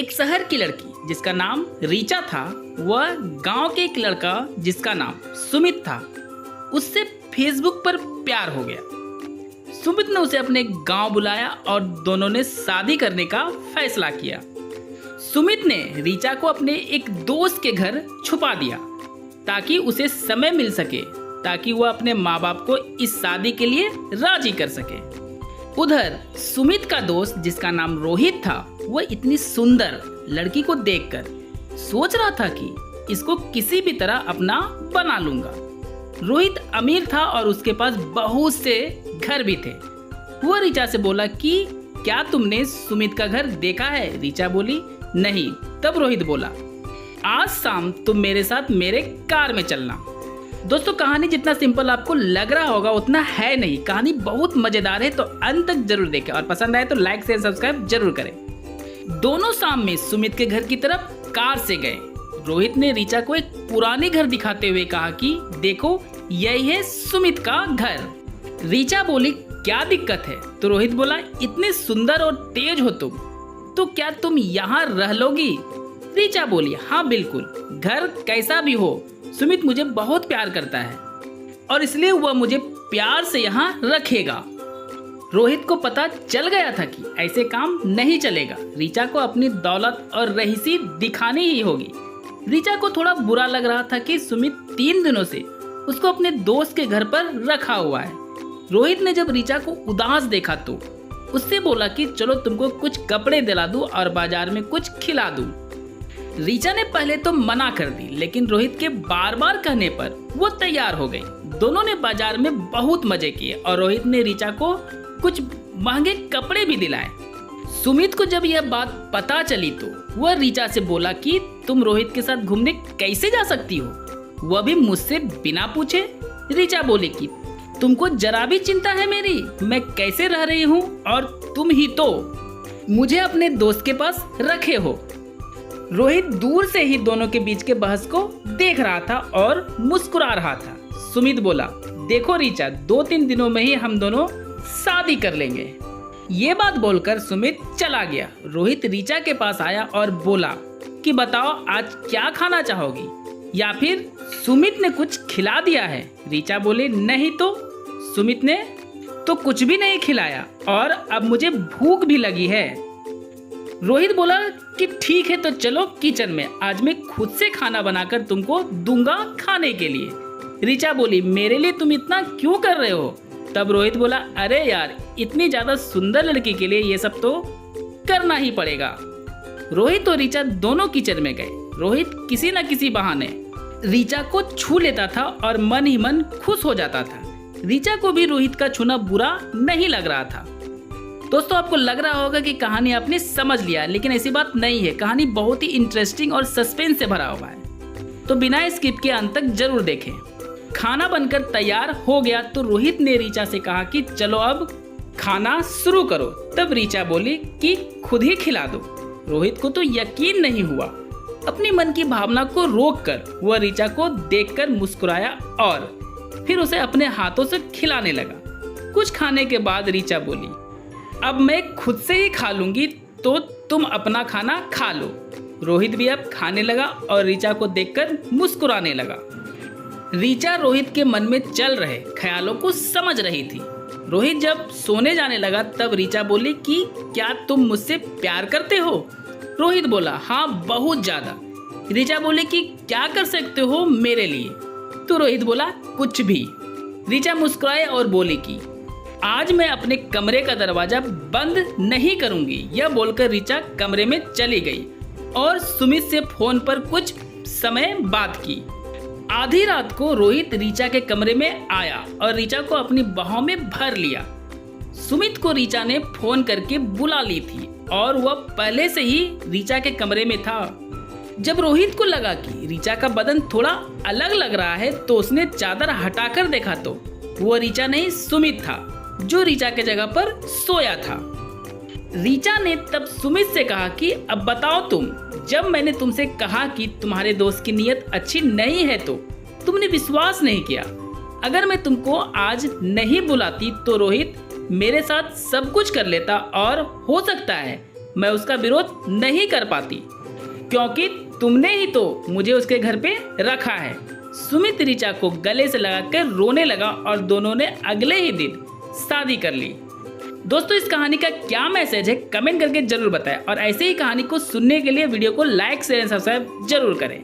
एक शहर की लड़की जिसका नाम रीचा था, वह गांव के एक लड़का जिसका नाम सुमित था, उससे फेसबुक पर प्यार हो गया। सुमित ने उसे अपने गांव बुलाया और दोनों ने शादी करने का फैसला किया। सुमित ने रीचा को अपने एक दोस्त के घर छुपा दिया ताकि उसे समय मिल सके, ताकि वह अपने माँ बाप को इस शादी के लिए राजी कर सके। उधर सुमित का दोस्त जिसका नाम रोहित था, वह इतनी सुंदर लड़की को देखकर सोच रहा था कि इसको किसी भी तरह अपना बना लूंगा। रोहित अमीर था और उसके पास बहुत से घर भी थे। वह रीचा से बोला कि क्या तुमने सुमित का घर देखा है? रीचा बोली नहीं। तब रोहित बोला आज शाम तुम मेरे साथ मेरे कार में चलना। दोस्तों, कहानी जितना सिंपल आपको लग रहा होगा उतना है नहीं। कहानी बहुत मजेदार है, तो अंत तक जरूर देखें और पसंद आए तो लाइक शेयर सब्सक्राइब जरूर करें। दोनों शाम में सुमित के घर की तरफ कार से गए। रोहित ने रीचा को एक पुराने घर दिखाते हुए कहा कि देखो यही है सुमित का घर। रीचा बोली क्या दिक्कत है? तो रोहित बोला इतने सुंदर और तेज हो तुम, तो क्या तुम यहाँ रह लोगी? रीचा बोली हाँ बिल्कुल, घर कैसा भी हो सुमित मुझे बहुत प्यार करता है और इसलिए वह मुझे प्यार से यहाँ रखेगा। रोहित को पता चल गया था कि ऐसे काम नहीं चलेगा। रीचा को अपनी दौलत और रईसी दिखानी ही होगी। रीचा को थोड़ा बुरा लग रहा था कि सुमित 3 दिनों से उसको अपने दोस्त के घर पर रखा हुआ है। रोहित ने जब रीचा को उदास देखा तो उससे बोला कि चलो तुमको कुछ कपड़े दिला दूं और बाजार में कुछ खिला दूं। रीचा ने पहले तो मना कर दी, लेकिन रोहित के बार बार कहने पर वो तैयार हो गई। दोनों ने बाजार में बहुत मजे किए और रोहित ने रीचा को कुछ महंगे कपड़े भी दिलाए। सुमित को जब यह बात पता चली तो वह रीचा से बोला कि तुम रोहित के साथ घूमने कैसे जा सकती हो, वह भी मुझसे बिना पूछे। रीचा बोली कि तुमको जरा भी चिंता है मेरी, मैं कैसे रह रही हूँ और तुम ही तो मुझे अपने दोस्त के पास रखे हो। रोहित दूर से ही दोनों के बीच के बहस को देख रहा था और मुस्कुरा रहा था। सुमित बोला देखो रीचा, 2-3 दिनों में ही हम दोनों शादी कर लेंगे। ये बात बोलकर सुमित चला गया। रोहित रीचा के पास आया और बोला कि बताओ आज क्या खाना चाहोगी, या फिर सुमित ने कुछ खिला दिया है? रीचा बोली नहीं तो सुमित ने तो कुछ भी नहीं खिलाया और अब मुझे भूख भी लगी है। रोहित बोला कि ठीक है तो चलो किचन में, आज मैं खुद से खाना बनाकर तुमको दूंगा खाने के लिए। रीचा बोली मेरे लिए तुम इतना क्यों कर रहे हो? तब रोहित बोला अरे यार, इतनी ज्यादा सुंदर लड़की के लिए ये सब तो करना ही पड़ेगा। रोहित और रीचा दोनों किचन में गए। रोहित किसी न किसी बहाने रीचा को छू लेता था और मन ही मन खुश हो जाता था। रीचा को भी रोहित का छूना बुरा नहीं लग रहा था। दोस्तों, आपको लग रहा होगा कि कहानी आपने समझ लिया, लेकिन ऐसी बात नहीं है। कहानी बहुत ही इंटरेस्टिंग और सस्पेंस से भरा हुआ है, तो बिना स्किप के अंत तक जरूर देखें। खाना बनकर तैयार हो गया तो रोहित ने रीचा से कहा कि चलो अब खाना शुरू करो। तब रीचा बोली कि खुद ही खिला दो। रोहित को तो यकीन नहीं हुआ। अपनी मन की भावना को रोककर वह रीचा को देखकर मुस्कुराया और फिर उसे अपने हाथों से खिलाने लगा। कुछ खाने के बाद रीचा बोली अब मैं खुद से ही खा लूंगी, तो तुम अपना खाना खा लो। रोहित भी अब खाने लगा और रीचा को देखकर मुस्कुराने लगा। रीचा रोहित के मन में चल रहे ख्यालों को समझ रही थी। रोहित जब सोने जाने लगा तब रीचा बोली कि क्या तुम मुझसे प्यार करते हो? रोहित बोला हाँ बहुत ज्यादा। रीचा बोली कि क्या कर सकते हो मेरे लिए? तो रोहित बोला कुछ भी। रीचा मुस्कुराए और बोली कि आज मैं अपने कमरे का दरवाजा बंद नहीं करूंगी। यह बोलकर रीचा कमरे में चली गई और सुमित से फोन पर कुछ समय बात की। आधी रात को रोहित रीचा के कमरे में आया और रीचा को अपनी बाहों में भर लिया। सुमित को रीचा ने फोन करके बुला ली थी और वह पहले से ही रीचा के कमरे में था। जब रोहित को लगा कि रीचा का बदन थोड़ा अलग लग रहा है तो उसने चादर हटाकर देखा तो वह रीचा नहीं सुमित था, जो रीचा के जगह पर सोया था। रीचा ने तब सुमित से कहा कि अब बताओ तुम, जब मैंने तुमसे कहा कि तुम्हारे दोस्त की नीयत अच्छी नहीं है तो तुमने विश्वास नहीं किया। अगर मैं तुमको आज नहीं बुलाती तो रोहित मेरे साथ सब कुछ कर लेता और हो सकता है मैं उसका विरोध नहीं कर पाती, क्योंकि तुमने ही तो मुझे उसके घर पे रखा है। सुमित ऋचा को गले से लगाकर रोने लगा और दोनों ने अगले ही दिन शादी कर ली। दोस्तों, इस कहानी का क्या मैसेज है कमेंट करके जरूर बताएं और ऐसे ही कहानी को सुनने के लिए वीडियो को लाइक शेयर एंड सब्सक्राइब जरूर करें।